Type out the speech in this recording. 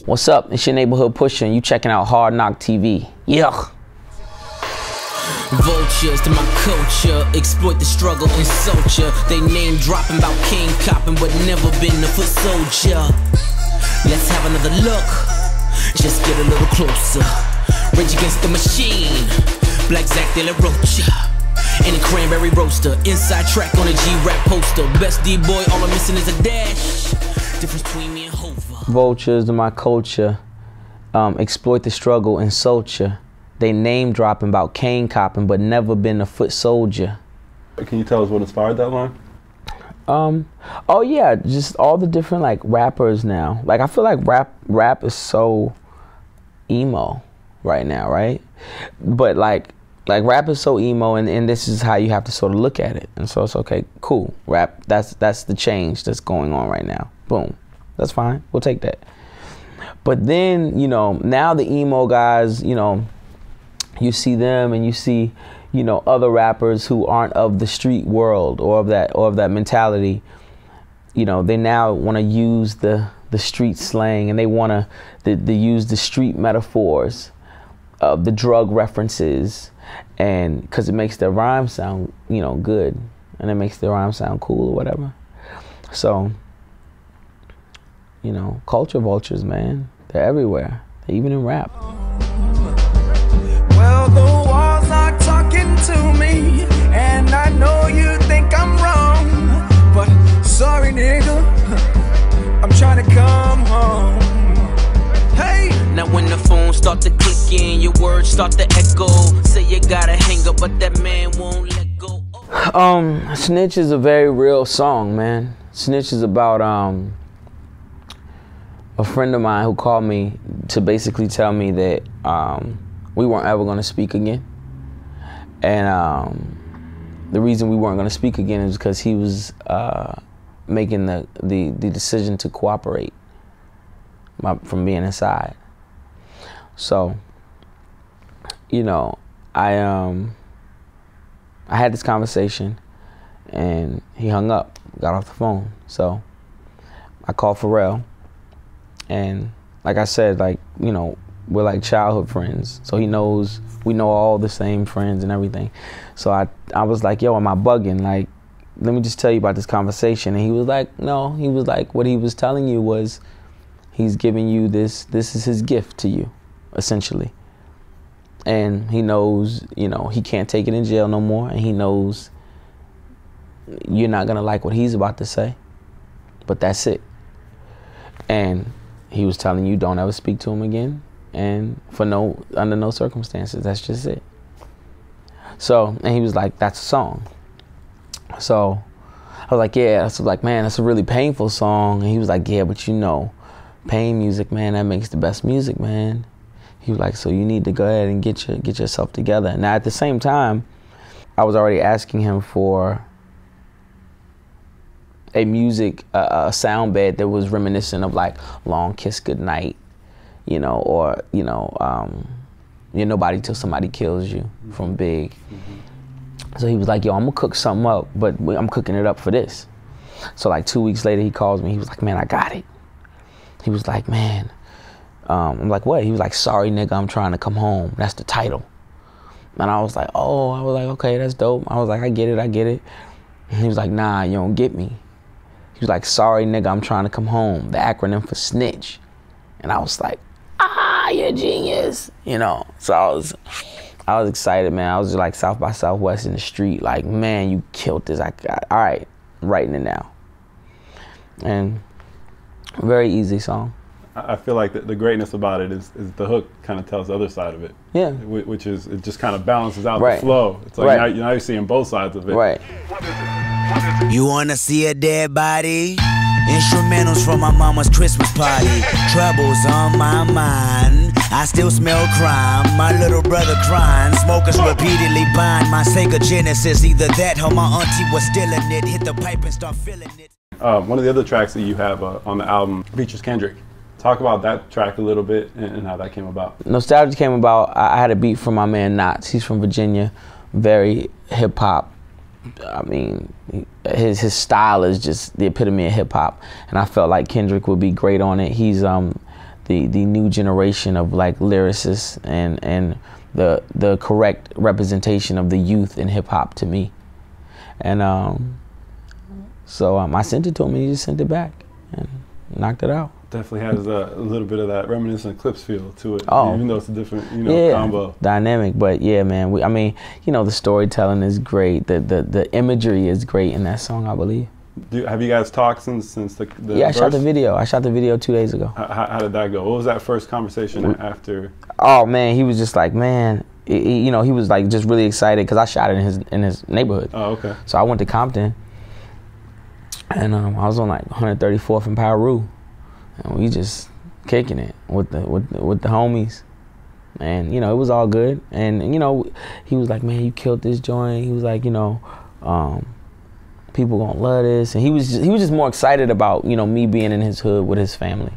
What's up? It's your neighborhood Pusha, and you checking out Hard Knock TV. Yeah. Vultures to my culture, exploit the struggle and soldier. They name dropping about king copping, but never been a foot soldier. Let's have another look, just get a little closer. Rage against the machine, Black Zack De La Rocha. In a cranberry roaster, inside track on a G-rap poster. Best D-boy, all I'm missing is a dash. Difference between me and Hova. Vultures to my culture, exploit the struggle and soldier. They name dropping about cane copping, but never been a foot soldier. Can you tell us what inspired that line? Oh yeah, just all the different like rappers now. Like I feel like rap is so emo right now, right? But like rap is so emo, and this is how you have to sort of look at it. And so it's okay, cool. Rap, that's the change that's going on right now. Boom, that's fine. We'll take that. But then, you know, now the emo guys, you know, you see them and you see, you know, other rappers who aren't of the street world or of that mentality. You know, they now want to use the street slang, and they want to use the street metaphors, the drug references, and because it makes their rhyme sound, you know, good, and it makes their rhyme sound cool or whatever. So, you know, culture vultures, man, they're everywhere. They're even in rap. Well, the walls are talking to me, and I know you think I'm wrong, but sorry, nigga, I'm trying to come home. Hey! Now when the phone start to click in, your words start to echo. Say you gotta hang up, but that man won't let go. S.N.I.T.C.H is a very real song, man. S.N.I.T.C.H is about a friend of mine who called me to basically tell me that we weren't ever going to speak again. And the reason we weren't going to speak again is because he was making the decision to cooperate from being inside. So, you know, I had this conversation, and he hung up, got off the phone. So I called Pharrell, and like I said, like, you know, we're like childhood friends. So he knows, we know all the same friends and everything. So I was like, yo, am I bugging? Like, let me just tell you about this conversation. And he was like, no. He was like, what he was telling you was he's giving you this is his gift to you, essentially. And he knows, you know, he can't take it in jail no more. And he knows you're not gonna like what he's about to say, but that's it. And he was telling you don't ever speak to him again, and under no circumstances. That's just it. So, and he was like, that's a song. So I was like, yeah. I was like, man, that's a really painful song. And he was like, yeah, but you know, pain music, man, that makes the best music, man. He was like, so you need to go ahead and get yourself together. Now at the same time, I was already asking him for a music, a sound bed that was reminiscent of like Long Kiss Goodnight, you know, or, you know, You're Nobody Till Somebody Kills You from Big. So he was like, yo, I'm gonna cook something up, but I'm cooking it up for this. So like 2 weeks later, he calls me. He was like, man, I got it. He was like, man, I'm like, what? He was like, sorry, nigga, I'm trying to come home. That's the title. And I was like, oh, I was like, okay, that's dope. I was like, I get it. And he was like, nah, you don't get me. He was like, sorry, nigga, I'm trying to come home. The acronym for snitch. And I was like, ah, you're a genius. You know, so I was excited, man. I was just like South by Southwest in the street. Like, man, you killed this. All right, I'm writing it now. And very easy song. I feel like the greatness about it is the hook kind of tells the other side of it. Yeah. Which is, it just kind of balances out Right. the flow. It's like Right. now you're seeing both sides of it. Right. You wanna see a dead body? Instrumentals from my mama's Christmas party. Troubles on my mind. I still smell crime. My little brother crying. Smokers repeatedly bind my Sega Genesis. Either that or my auntie was stealing it. Hit the pipe and start feeling it. One of the other tracks that you have on the album features Kendrick. Talk about that track a little bit and how that came about. Nostalgia came about, I had a beat from my man S.N.I.T.C.H. He's from Virginia, very hip hop. I mean, his style is just the epitome of hip hop, and I felt like Kendrick would be great on it. He's the new generation of like lyricists and the correct representation of the youth in hip hop to me. And so I sent it to him, and he just sent it back and knocked it out. Definitely has a little bit of that reminiscent Clips feel to it, even though it's a different, combo. Dynamic, but yeah, man. I mean, the storytelling is great. The imagery is great in that song, I believe. Have you guys talked since the Yeah, I shot the video. I shot the video 2 days ago. How did that go? What was that first conversation after? Oh man, he was just like, man, he was like just really excited because I shot it in his neighborhood. Oh, okay. So I went to Compton, and I was on like 134th and Piru, and we just kicking it with the homies, and it was all good. And he was like, man, you killed this joint. He was like, people gonna love this, and he was just more excited about me being in his hood with his family.